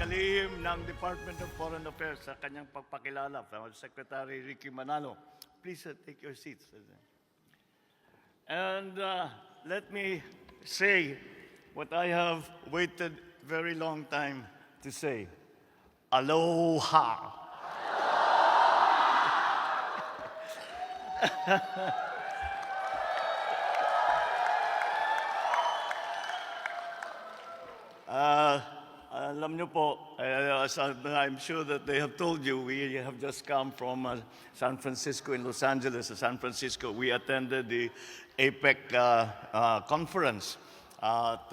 kalihim ng Department of Foreign Affairs sa kanyang pagpakilala, Secretary Ricky Manalo. Please take your seats. And let me say what I have waited very long time to say. Aloha. Alam niyo po, I'm sure that they have told you, we have just come from San Francisco and Los Angeles. San Francisco, we attended the APEC conference. At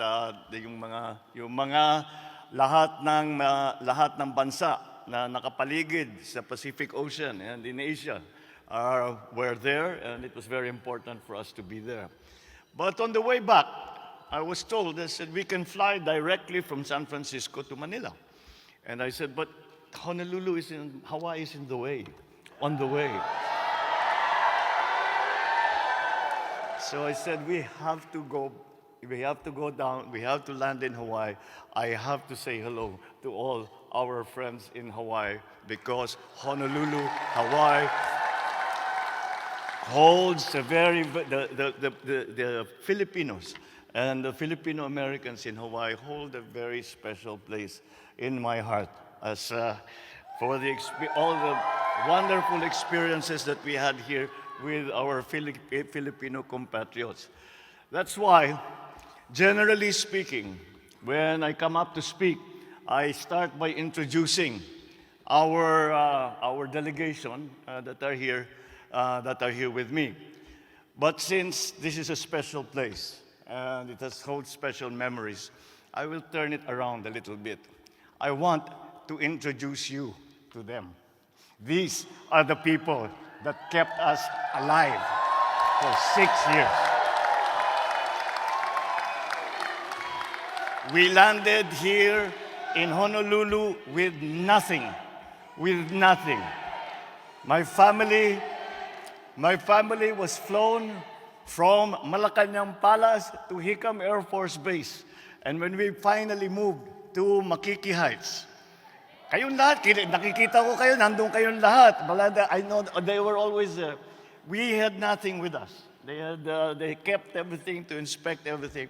yung mga lahat ng bansa na nakapaligid sa Pacific Ocean and in Asia were there, and it was very important for us to be there. But on the way back, I was told, they said, we can fly directly from San Francisco to Manila. And I said, but Honolulu Hawaii is on the way. So I said, we have to go down, we have to land in Hawaii. I have to say hello to all our friends in Hawaii, because Honolulu, Hawaii, holds the Filipinos and the Filipino Americans in Hawaii hold a very special place in my heart, as for all the wonderful experiences that we had here with our Filipino compatriots. That's why, generally speaking, when I come up to speak, I start by introducing our delegation that are here with me. But since this is a special place, and it has holds special memories, I will turn it around a little bit. I want to introduce you to them. These are the people that kept us alive for 6 years. We landed here in Honolulu with nothing. My family was flown from Malacanang Palace to Hicam Air Force Base. And when we finally moved to Makiki Heights, kayong lahat, nakikita ko kayo, nandun kayong lahat. I know they were always there. We had nothing with us. They kept everything to inspect everything.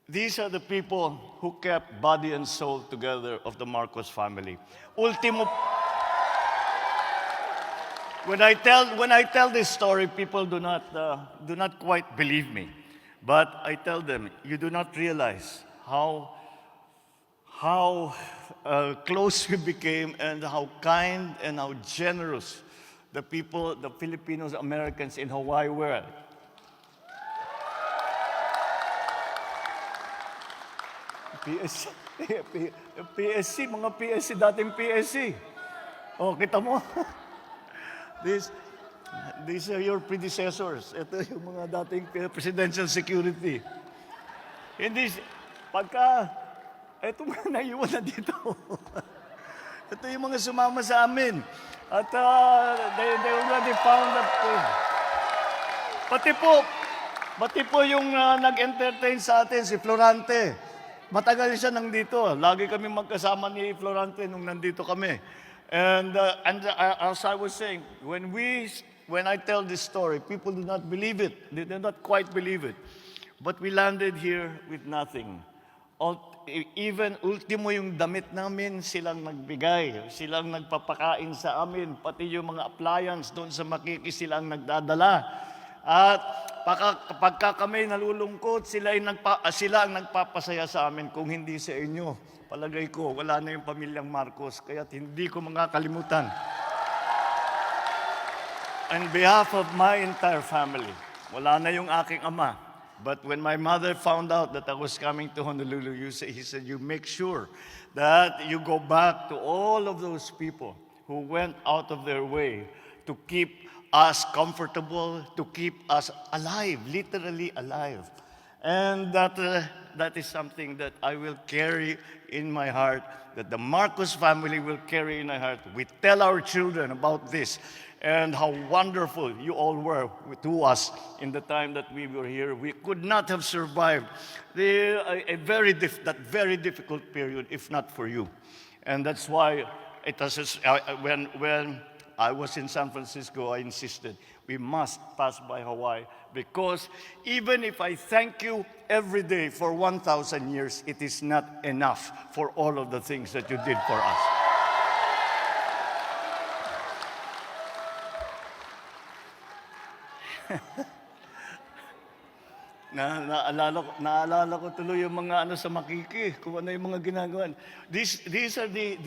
These are the people who kept body and soul together of the Marcos family. When I tell this story, people do not quite believe me. But I tell them, you do not realize how close we became, and how kind and how generous the people, the Filipinos, Americans in Hawaii were. PSC, mga PSC, dating PSC. Oh, kita mo? These are your predecessors. Ito yung mga dating presidential security. Ito mga naiwan na dito. Ito yung mga sumama sa amin. At they already found that thing. Pati po yung nag-entertain sa atin, si Florante. Matagal siya nandito. Lagi kami magkasama ni Florante nung nandito kami. And as I was saying, when I tell this story, people do not believe it. They do not quite believe it. But we landed here with nothing. Even ultimo yung damit namin, silang nagbigay. Silang nagpapakain sa amin. Pati yung mga appliance doon sa Makiki, silang nagdadala. At pagka kami nalulungkot, sila ang nagpapasaya sa amin. Kung hindi sa inyo, palagay ko, wala na yung pamilyang Marcos, kaya hindi ko makakalimutan. On behalf of my entire family, wala na yung aking ama. But when my mother found out that I was coming to Honolulu, he said, you make sure that you go back to all of those people who went out of their way to keep us comfortable, to keep us alive, literally alive. And that is something that I will carry in my heart, that the Marcos family will carry in our heart. We tell our children about this. and how wonderful you all were to us in the time that we were here. We could not have survived that very difficult period if not for you. And that's why when I was in San Francisco, I insisted we must pass by Hawaii, because even if I thank you every day for 1,000 years, it is not enough for all of the things that you did for us. Naalala ko tuloy yung mga sa Makiki, kung ano yung mga ginagawa. These are the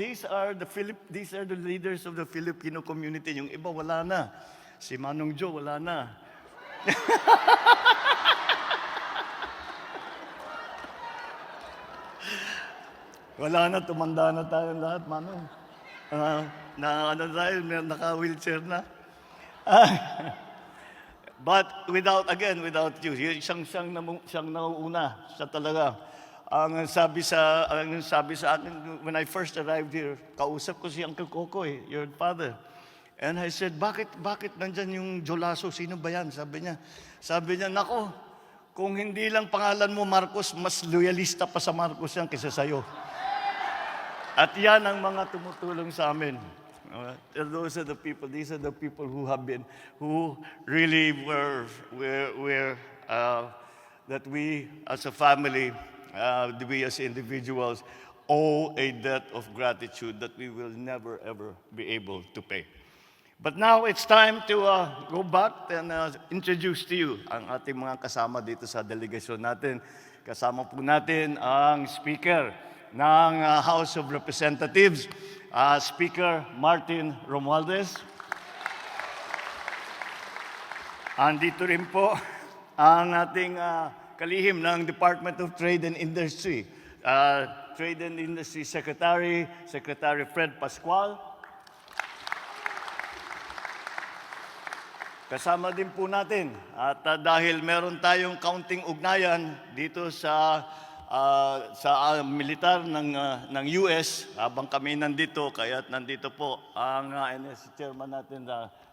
leaders of the Filipino community. Yung iba wala na. Si Manong Joe wala na. Wala na, tumanda na tayo lahat, Manong. Naka-wheelchair na. But without you, siyang nauuna, siya talaga. Ang sabi sa akin, when I first arrived here, kausap ko si Uncle Coco, your father. And I said, bakit nandyan yung Jolaso? Sino ba yan? Sabi niya, nako, kung hindi lang pangalan mo Marcos, mas loyalista pa sa Marcos yan kaysa sa'yo. At yan ang mga tumutulong sa amin. These are the people who really were that we as a family, we as individuals, owe a debt of gratitude that we will never ever be able to pay. But now it's time to go back and introduce to you ang ating mga kasama dito sa delegasyon natin. Kasama po natin ang Speaker ng House of Representatives, Speaker Martin Romualdez. Andito rin po ang ating kalihim ng Department of Trade and Industry, Trade and Industry Secretary Fred Pascual. Kasama din po natin, at dahil meron tayong kaunting ugnayan dito sa militar ng US, habang kami nandito, kaya't nandito po ang NS chairman natin,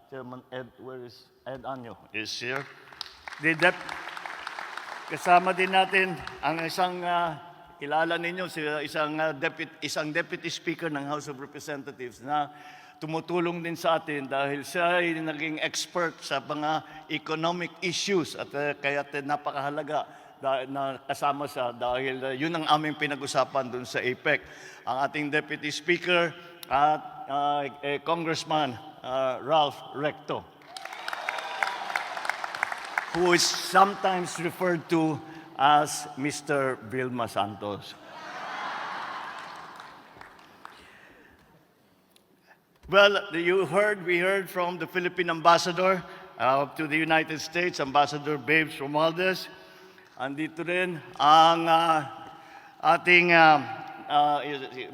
Chairman Ed, where is Ed Anyo? Is here. Kasama din natin ang isang kilala ninyo, isang deputy speaker ng House of Representatives na tumutulong din sa atin dahil siya ay naging expert sa mga economic issues, at kaya't napakahalaga na kasama siya dahil yun ang aming pinag-usapan dun sa APEC. Ang ating Deputy Speaker at Congressman Ralph Recto, who is sometimes referred to as Mr. Vilma Santos. Well, we heard from the Philippine Ambassador to the United States, Ambassador Babes Romualdez. Andito rin ang ating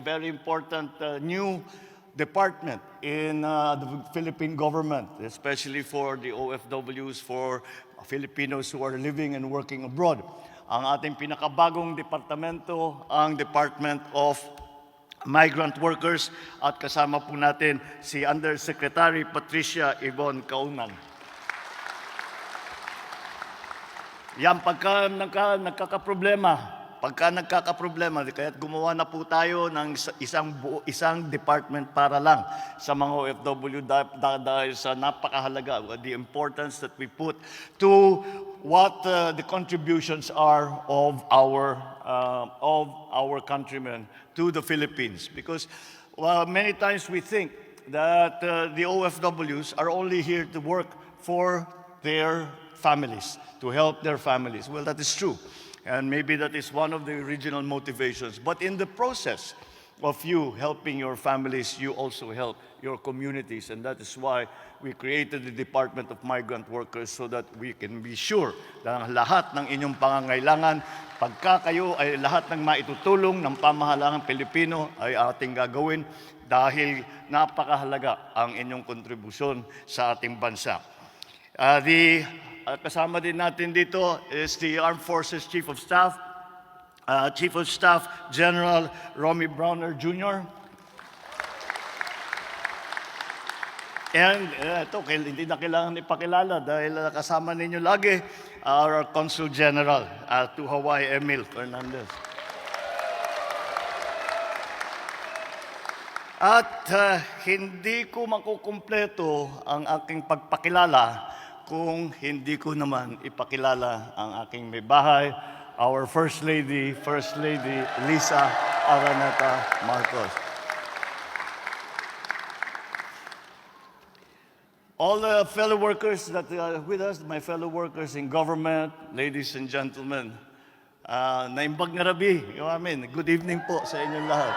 very important new department in the Philippine government, especially for the OFWs, for Filipinos who are living and working abroad. Ang ating pinakabagong departamento, ang Department of Migrant Workers, at kasama po natin si Undersecretary Patricia Yvonne Kaunan. Yan, pagka nagkakaproblema, kaya't gumawa na po tayo ng isang department para lang sa mga OFW dahil sa napakahalaga, the importance that we put to what the contributions are of our countrymen to the Philippines. Because many times we think that the OFWs are only here to work for their families, to help their families. Well, that is true. And maybe that is one of the original motivations. But in the process of you helping your families, you also help your communities. And that is why we created the Department of Migrant Workers, so that we can be sure na lahat ng inyong pangangailangan, pagka kayo ay lahat ng maitutulong ng pamahalaan Pilipino ay ating gagawin, dahil napakahalaga ang inyong kontribusyon sa ating bansa. Kasama din natin dito is the Armed Forces Chief of Staff, General Romy Browner Jr. And ito, hindi na kailangan ipakilala dahil kasama ninyo lagi our Consul General to Hawaii, Emil Fernandez. At hindi ko makukumpleto ang aking pagpakilala kung hindi ko naman ipakilala ang aking may bahay, our First Lady Lisa Araneta Marcos. All the fellow workers that are with us, my fellow workers in government, ladies and gentlemen, naimbag nga rabi, good evening po sa inyong lahat.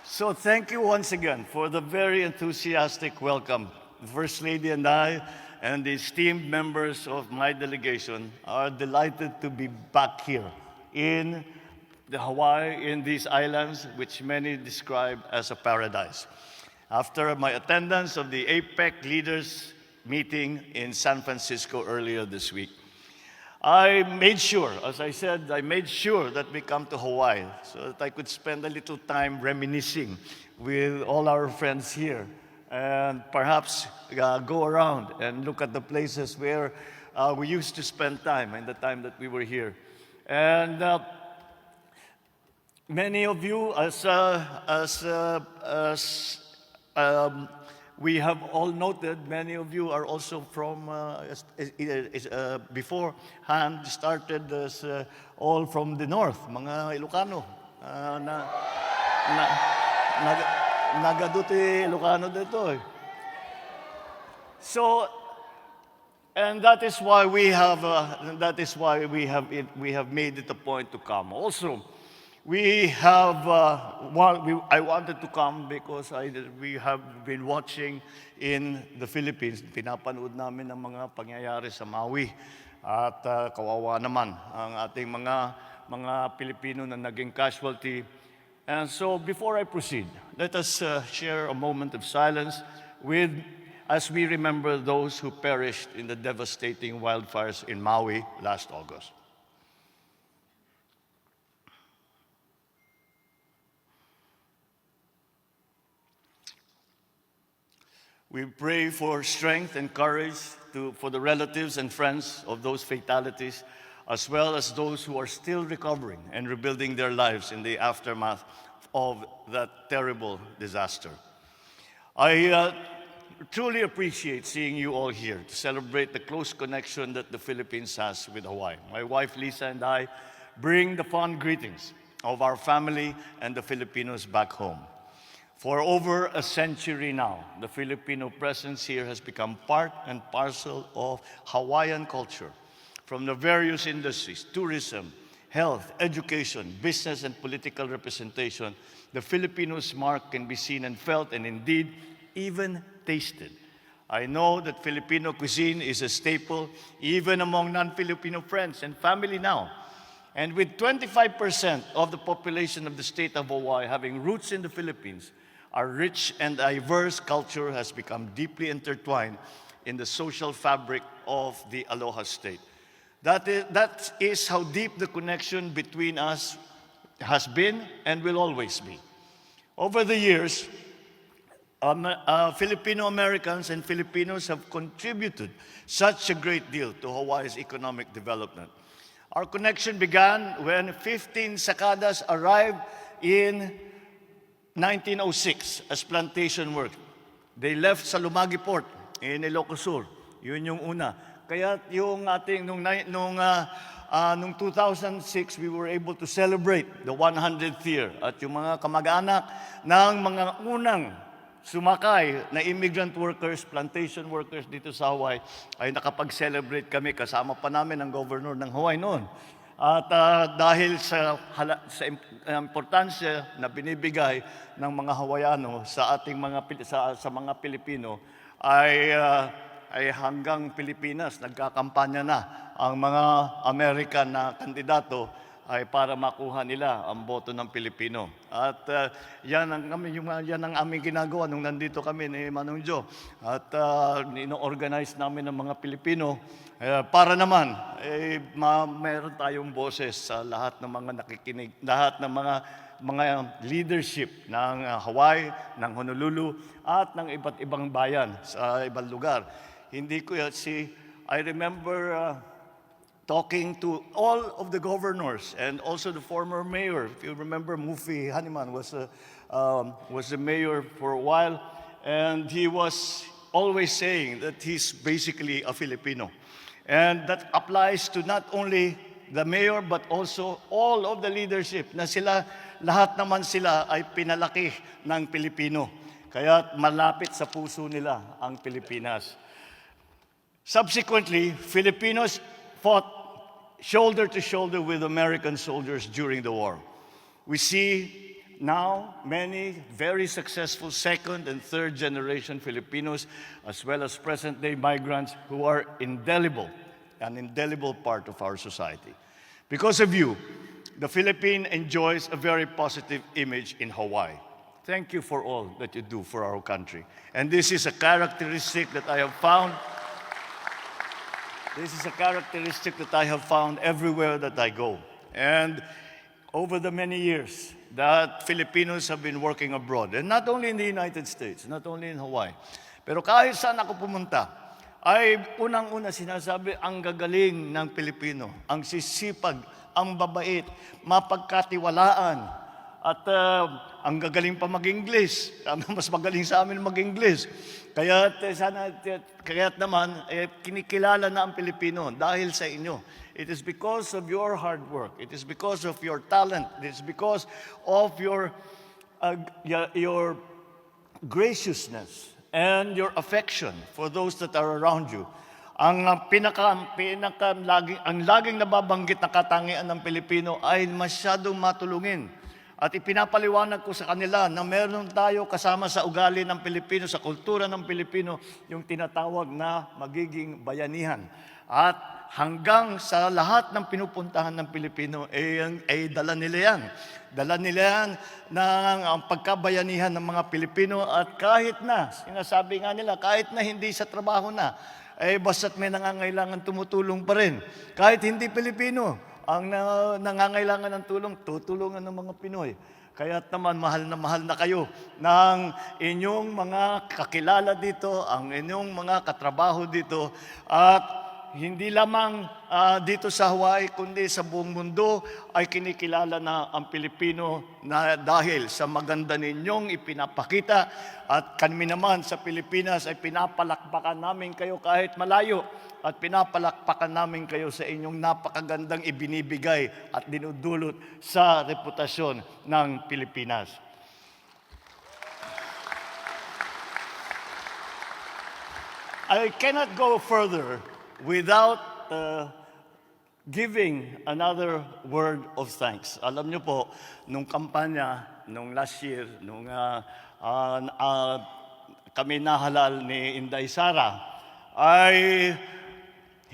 So thank you once again for the very enthusiastic welcome. The First Lady and I and the esteemed members of my delegation are delighted to be back here in the Hawaii, in these islands, which many describe as a paradise. After my attendance of the APEC leaders meeting in San Francisco earlier this week, I made sure, as I said, I made sure that we come to Hawaii so that I could spend a little time reminiscing with all our friends here and perhaps go around and look at the places where we used to spend time in the time that we were here. And many of you, we have all noted, many of you are also from, beforehand, started as all from the north, mga Ilocano. Nagaduti Ilocano dito eh. So, and that is why we have made it a point to come. Also, I wanted to come because we have been watching in the Philippines. Pinapanood namin ang mga pangyayari sa Maui at kawawa naman ang ating mga Pilipino na naging casualty. And so before I proceed, let us share a moment of silence as we remember those who perished in the devastating wildfires in Maui last August. We pray for strength and courage for the relatives and friends of those fatalities, as well as those who are still recovering and rebuilding their lives in the aftermath of that terrible disaster. I truly appreciate seeing you all here to celebrate the close connection that the Philippines has with Hawaii. My wife Lisa and I bring the fond greetings of our family and the Filipinos back home. For over a century now, the Filipino presence here has become part and parcel of Hawaiian culture. From the various industries, tourism, health, education, business, and political representation, the Filipinos' mark can be seen and felt, and indeed, even tasted. I know that Filipino cuisine is a staple even among non-Filipino friends and family now. And with 25% of the population of the state of Hawaii having roots in the Philippines, our rich and diverse culture has become deeply intertwined in the social fabric of the Aloha State. That is how deep the connection between us has been and will always be. Over the years, Filipino Americans and Filipinos have contributed such a great deal to Hawaii's economic development. Our connection began when 15 sakadas arrived in 1906 as plantation work. They left sa Lumagi Port in Ilocos Sur. Yun yung una. Kaya yung ating, nung 2006, we were able to celebrate the 100th year. At yung mga kamag-anak ng mga unang sumakay na immigrant workers, plantation workers dito sa Hawaii, ay nakapag-celebrate kami. Kasama pa namin ang governor ng Hawaii noon. At dahil sa importansya na binibigay ng mga Hawaiano sa ating sa mga Pilipino ay hanggang Pilipinas nagkakampanya na ang mga American na kandidato ay para makuha nila ang boto ng Pilipino. At yan ang aming ginagawa nung nandito kami ni Manong Joe. At ino-organize namin ng mga Pilipino para naman meron tayong boses sa lahat ng mga nakikinig, lahat ng mga mga leadership ng Hawaii, ng Honolulu, at ng iba't ibang bayan sa ibang lugar. Hindi ko I remember talking to all of the governors and also the former mayor. If you remember, Mufi Haniman was the mayor for a while, and he was always saying that he's basically a Filipino. And that applies to not only the mayor but also all of the leadership na lahat naman sila ay pinalaki ng Pilipino. Kaya malapit sa puso nila ang Pilipinas. Subsequently, Filipinos fought shoulder to shoulder with American soldiers during the war. We see now many very successful second and third generation Filipinos, as well as present-day migrants who are an indelible part of our society. Because of you, the Philippines enjoys a very positive image in Hawaii. Thank you for all that you do for our country. And this is a characteristic that I have found. This is a characteristic that I have found everywhere that I go. And over the many years that Filipinos have been working abroad, and not only in the United States, not only in Hawaii, pero kahit saan ako pumunta, ay unang-una sinasabi, ang gagaling ng Pilipino, ang sisipag, ang babait, mapagkatiwalaan, at ang gagaling pa mag-English. Mas magaling sa amin mag-English. Kaya't naman, kinikilala na ang Pilipino dahil sa inyo. It is because of your hard work. It is because of your talent. It is because of your graciousness and your affection for those that are around you. Ang laging nababanggit na katangian ng Pilipino ay masyadong matulungin. At ipinapaliwanag ko sa kanila na meron tayo kasama sa ugali ng Pilipino, sa kultura ng Pilipino, yung tinatawag na magiging bayanihan. At hanggang sa lahat ng pinupuntahan ng Pilipino, ay dala nila yan. Dala nila yan ng ang pagkabayanihan ng mga Pilipino, at kahit na, sinasabi nga nila, kahit na hindi sa trabaho na, basta't may nangangailangan, tumutulong pa rin. Kahit hindi Pilipino, ang nangangailangan ng tulong, tutulungan ng mga Pinoy. Kaya't naman mahal na kayo ng inyong mga kakilala dito, ang inyong mga katrabaho dito, at hindi lamang dito sa Hawaii, kundi sa buong mundo ay kinikilala na ang Pilipino na dahil sa maganda ninyong ipinapakita, at kami naman sa Pilipinas ay pinapalakpakan namin kayo kahit malayo, at pinapalakpakan namin kayo sa inyong napakagandang ibinibigay at dinudulot sa reputasyon ng Pilipinas. I cannot go further without giving another word of thanks. Alam niyo po, nung kampanya, nung last year, nung kami nahalal ni Inday Sara, ay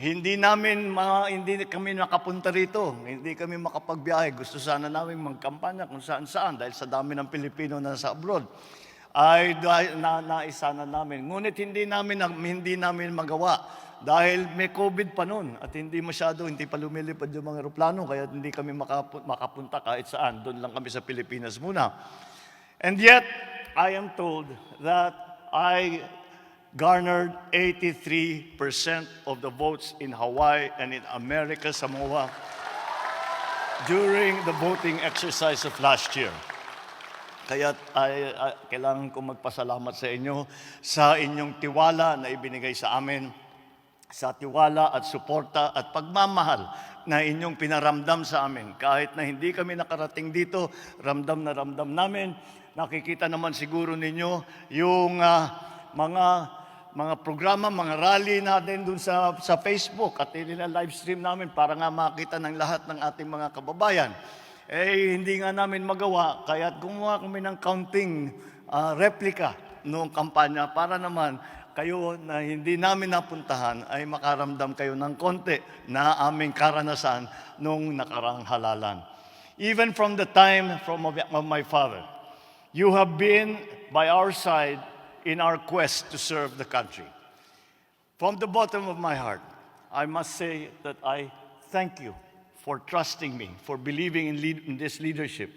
hindi kami nakapunta rito, hindi kami makapagbiyahe. Gusto sana namin magkampanya kung saan-saan dahil sa dami ng Pilipino na sa abroad. Ay naisana namin. Ngunit hindi namin magawa dahil may COVID pa noon at hindi pa lumilipad yung mga eroplano, kaya hindi kami makapunta kahit saan. Doon lang kami sa Pilipinas muna. And yet, I am told that I garnered 83% of the votes in Hawaii and in America Samoa during the voting exercise of last year. Kaya kailangan ko magpasalamat sa inyo sa inyong tiwala na ibinigay sa amin, sa tiwala at suporta at pagmamahal na inyong pinaramdam sa amin. Kahit na hindi kami nakarating dito, ramdam na ramdam namin. Nakikita naman siguro ninyo yung mga programa, mga rally natin dun sa Facebook at live stream namin para nga makita ng lahat ng ating mga kababayan. Hindi nga namin magawa, kaya gumawa kami ng counting replica noong kampanya para naman kayo na hindi namin napuntahan ay makaramdam kayo ng konti na aming karanasan noong nakarang halalan. Even from the time of my father, you have been by our side in our quest to serve the country. From the bottom of my heart, I must say that I thank you for trusting me, for believing in this leadership,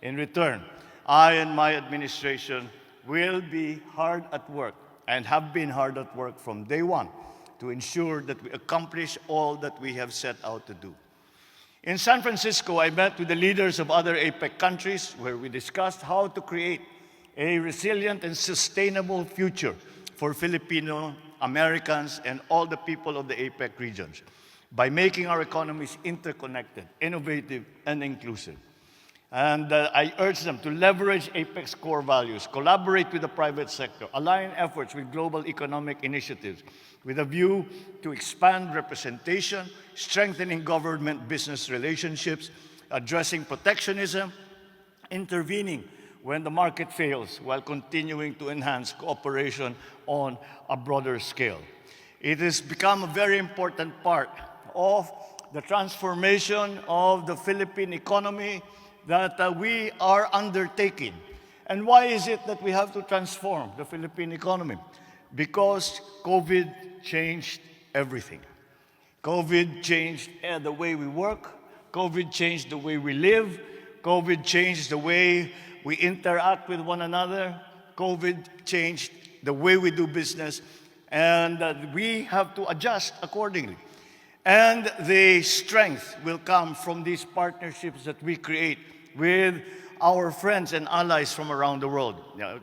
In return, I and my administration will be hard at work and have been hard at work from day one to ensure that we accomplish all that we have set out to do. In San Francisco, I met with the leaders of other APEC countries where we discussed how to create a resilient and sustainable future for Filipino Americans and all the people of the APEC regions by making our economies interconnected, innovative, and inclusive. And I urge them to leverage APEC's core values, collaborate with the private sector, align efforts with global economic initiatives with a view to expand representation, strengthening government-business relationships, addressing protectionism, intervening when the market fails while continuing to enhance cooperation on a broader scale. It has become a very important part of the transformation of the Philippine economy that we are undertaking. And why is it that we have to transform the Philippine economy? Because COVID changed everything. COVID changed the way we work. COVID changed the way we live. COVID changed the way we interact with one another. COVID changed the way we do business. And we have to adjust accordingly. And the strength will come from these partnerships that we create with our friends and allies from around the world.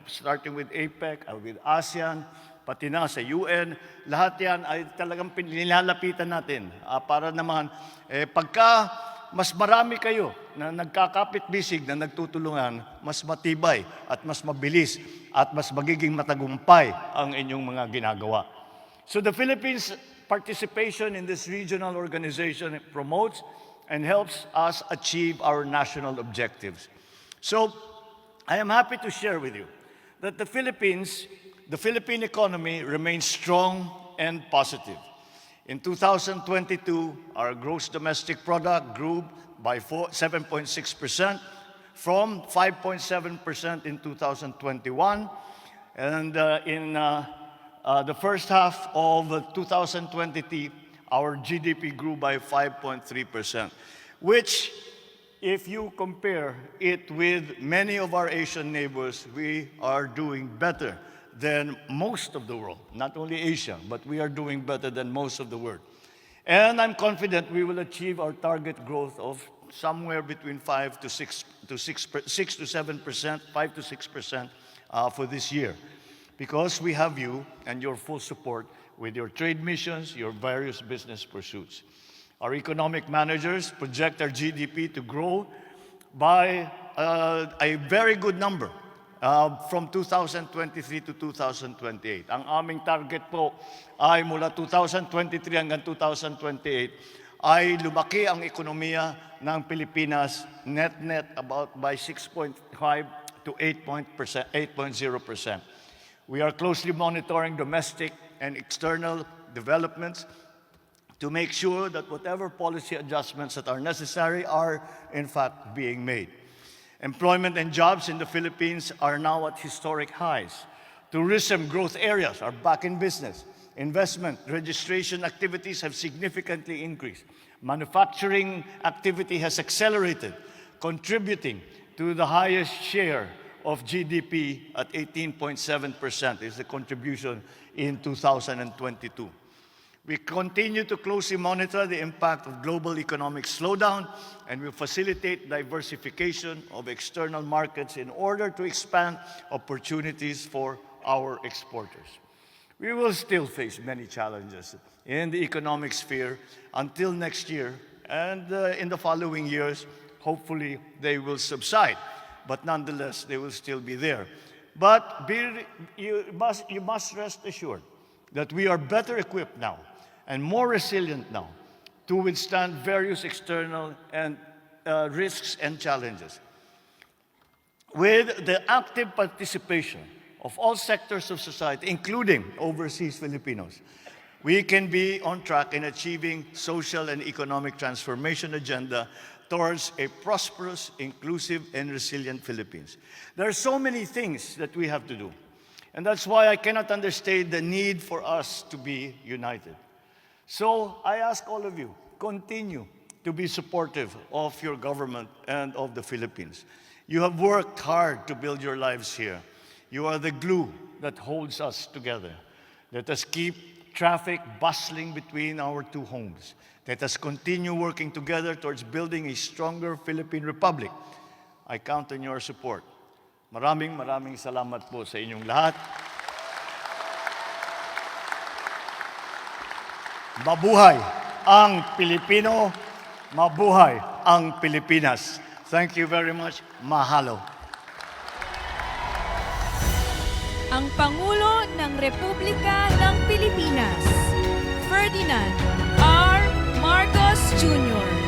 Starting with APEC, with ASEAN, pati na sa UN, lahat yan ay talagang pinilalapitan natin para naman pagka mas marami kayo na nagkakapit-bisig na nagtutulungan, mas matibay at mas mabilis at mas magiging matagumpay ang inyong mga ginagawa. So the Philippines' participation in this regional organization promotes and helps us achieve our national objectives. So I am happy to share with you that the Philippine economy remains strong and positive. In 2022, our gross domestic product grew by 7.6% from 5.7% in 2021. And in the first half of 2023, our GDP grew by 5.3%, which, if you compare it with many of our Asian neighbors, we are doing better than most of the world. Not only Asia, but we are doing better than most of the world. And I'm confident we will achieve our target growth of somewhere between 5 to 7%, 5 to 6% for this year, because we have you and your full support with your trade missions, your various business pursuits. Our economic managers project our GDP to grow by a very good number from 2023 to 2028. Ang aming target po ay mula 2023 hanggang 2028 ay lumaki ang ekonomiya ng Pilipinas net about by 6.5 to 8.0%. We are closely monitoring domestic and external developments to make sure that whatever policy adjustments that are necessary are in fact being made. Employment and jobs in the Philippines are now at historic highs. Tourism growth areas are back in business. Investment, registration activities have significantly increased. Manufacturing activity has accelerated, contributing to the highest share of GDP at 18.7% is the contribution in 2022. We continue to closely monitor the impact of global economic slowdown, and we facilitate diversification of external markets in order to expand opportunities for our exporters. We will still face many challenges in the economic sphere until next year, and in the following years, hopefully they will subside. But nonetheless, they will still be there. But you must rest assured that we are better equipped now and more resilient now to withstand various external and risks and challenges. With the active participation of all sectors of society, including overseas Filipinos, we can be on track in achieving social and economic transformation agenda towards a prosperous, inclusive, and resilient Philippines. There are so many things that we have to do. And that's why I cannot understate the need for us to be united. So I ask all of you, continue to be supportive of your government and of the Philippines. You have worked hard to build your lives here. You are the glue that holds us together. Let us keep traffic bustling between our two homes. Let us continue working together towards building a stronger Philippine Republic. I count on your support. Maraming salamat po sa inyong lahat. Mabuhay ang Pilipino, mabuhay ang Pilipinas. Thank you very much. Mahalo. Ang Pangulo ng Republika ng Pilipinas, Ferdinand R. Marcos Jr.